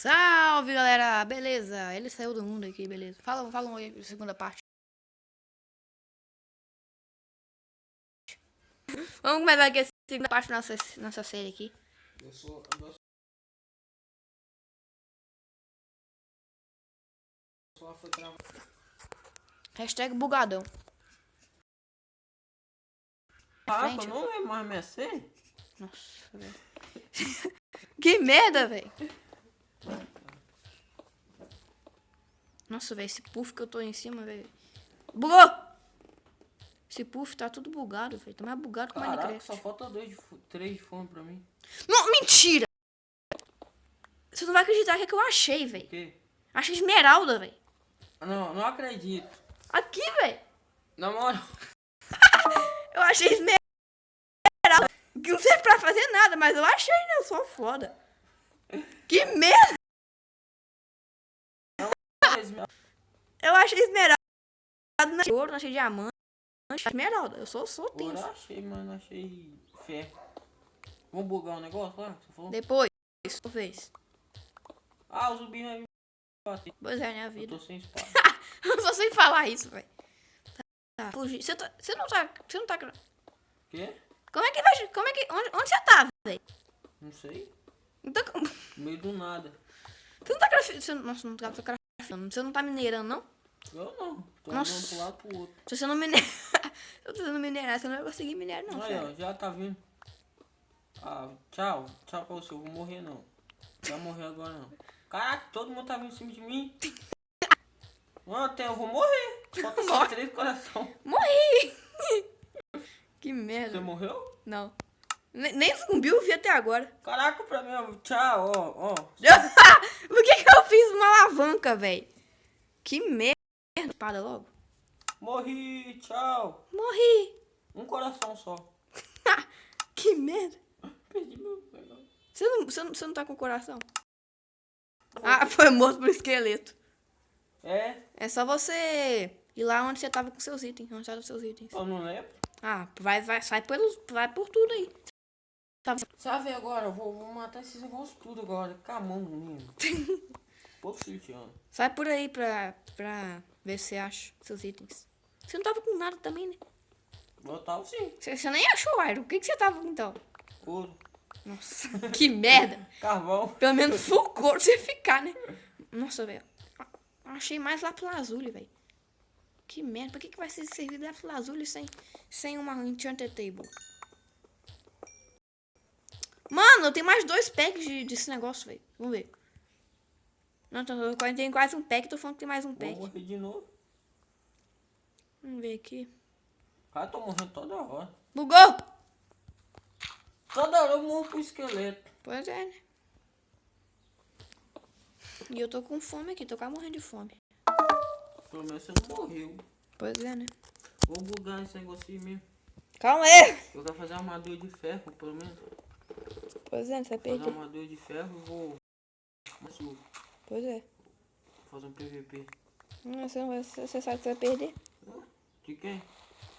Salve, galera! Beleza? Ele saiu do mundo aqui, beleza. Fala um oi, segunda parte. Vamos começar aqui a segunda parte da nossa série aqui. Eu sou foi travado. Hashtag bugadão. Ah, Frente. eu não lembro mais minha senha. Nossa, velho. Que merda, velho. Nossa, velho, esse puff que eu tô em cima, velho. Bugou! Esse puff tá tudo bugado, velho. Tá mais bugado que o Caraca, Minecraft. só falta 3 de fome pra mim. Não, mentira! Você não vai acreditar que é que eu achei, O velho. quê? Achei esmeralda, velho. Não acredito. Aqui, velho. Na moral. Eu achei esmeralda. Que não serve pra fazer nada, mas eu achei, né? Eu sou foda. Que merda! Eu achei esmeralda. Não achei ouro, não achei diamante. Não achei esmeralda. Eu sou Ouro tenso. achei, mas não achei ferro. Vamos bugar um negócio lá? Você falou? Depois, talvez. Ah, o zumbi vai me bater. Pois é, minha Eu vida. tô sem espada. Eu só sei falar isso, velho. Tá, fugir. Você não tá. Quê? Como é que vai. Onde você tá, velho? Não sei. Então, No meio do nada. você não tá craftando. Nossa, não tá craftando. Você não tá minerando, não? Eu não. Tô Nossa. andando pro lado pro outro. Se você não minerar. Se você não minerar, você não vai conseguir minerar, não, Aí, sério. ó, já tá vindo. Ah, tchau. Tchau pra você. Eu vou morrer, não. Não vai morrer agora, não. Caraca, todo mundo tá vindo em cima de mim. Mano, eu vou morrer. Falta só 3 coração. Morri! Que Você merda. morreu? Não. Nem zumbi eu vi até agora. Caraca, pra mim, ó, tchau, ó. Por que eu fiz uma alavanca, velho? Que merda. Para logo. Morri, tchau. Morri. Um coração só. Que merda. Perdi meu negócio. Você não tá com coração? Ah, foi morto por esqueleto. É? É só você ir lá onde você tava com seus itens. Onde estavam seus itens. Eu não lembro. Ah, vai por tudo aí. Sabe agora, eu vou matar esses negócios tudo agora. Camão, menino. Pouco sitiando. Sai por aí pra ver se você acha seus itens. Você não tava com nada também, né? Eu tava sim. Você nem achou, Iron. O que você tava com então? Ouro. Nossa, que merda. Carvão. Pelo menos full cor você ficar, né? Nossa, velho. Achei mais lápis lazuli, velho. Que merda. Pra que vai ser servido lápis lazuli sem uma enchanted table? Mano, eu tenho mais 2 packs desse negócio, velho. Vamos ver. Não, eu tenho quase um pack. Tô falando que tem mais um Vou pack. morrer de novo. Vamos ver aqui. Cara, eu tô morrendo toda hora. Bugou! Toda hora eu morro pro esqueleto. Pois é, né? E eu tô com fome aqui. Tô quase morrendo de fome. Pelo menos você não morreu. Pois é, né? Vou bugar esse negocinho mesmo. Calma aí. Eu quero fazer armadura de ferro, pelo menos. Pois é, você vai Fazer perder. armadura de ferro e vou. Vou Pois é. fazer um PVP. Você sabe que você vai perder. De quem?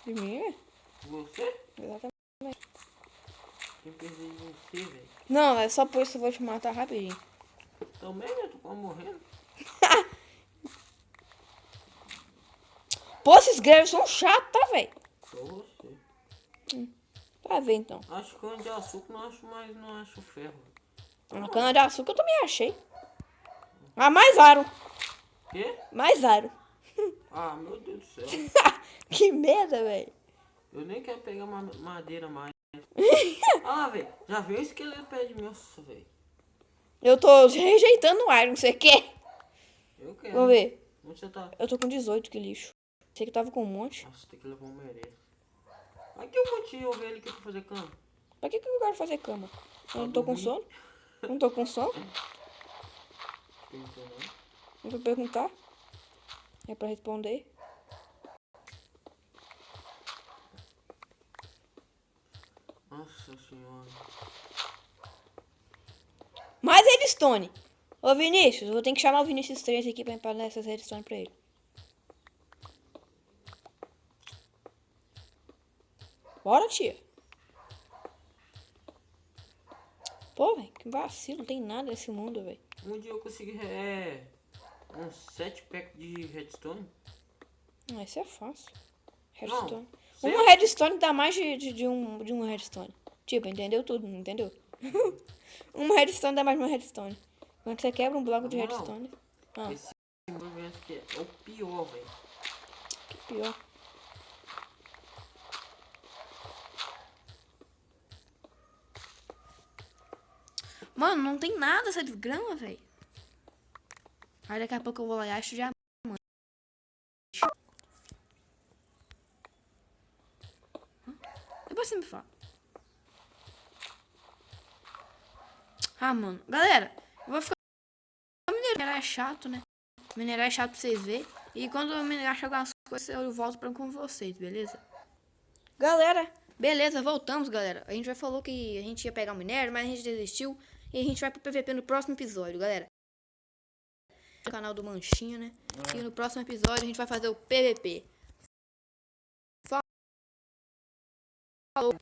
De mim, né? Você? Exatamente. Quem perdeu de você, velho? Não, é só por isso que eu vou te matar rapidinho. Também, né? Tô quase morrendo. Pô, esses greves são chatos, tá, velho? Só você. Vai ver, então. Acho cana de açúcar, não acho mais, não acho ferro. A cana de açúcar eu também achei. Ah, mais aro. Quê? Mais aro. Ah, meu Deus do céu. Que merda, velho. Eu nem quero pegar madeira mais. Ah, velho. Já veio o esqueleto perto de mim. Nossa, velho. Eu tô rejeitando o Iron, você quer? Eu quero. Vamos ver. Onde você tá? Eu tô com 18, que lixo. Você que tava com um monte. Nossa, tem que levar um merece. Aqui eu vou te ouvir ele aqui pra fazer cama. Pra que eu quero fazer cama? Eu não tô com sono? Não tô com sono? Não vou perguntar. É pra responder. Nossa senhora. Mais redstone. Ô, Vinícius, eu vou ter que chamar o Vinícius 3 aqui pra dar essas redstone pra ele. Bora, tia. Pô, velho, que vacilo. Não tem nada nesse mundo, velho. Um dia eu consegui uns 7 packs de redstone. Isso é fácil. Redstone. Não, Uma redstone dá mais de um redstone. Tipo, entendeu tudo, não entendeu? Uma redstone dá mais de uma redstone. Quando você quebra um bloco de Não. redstone. Esse movimento aqui é o pior, velho. Que pior. Mano, não tem nada essa desgrama, velho. Aí daqui a pouco eu vou lá e acho já. Depois você me fala. Ah, mano. Galera, eu vou ficar. Minerar é chato, né? Minerar é chato pra vocês verem. E quando eu minerar chegar umas coisas, eu volto pra com vocês, beleza? Galera, beleza, voltamos, galera. A gente já falou que a gente ia pegar o minério, mas a gente desistiu. E a gente vai pro PVP no próximo episódio, galera. No canal do Manchinho, né? E no próximo episódio a gente vai fazer o PVP. Falou.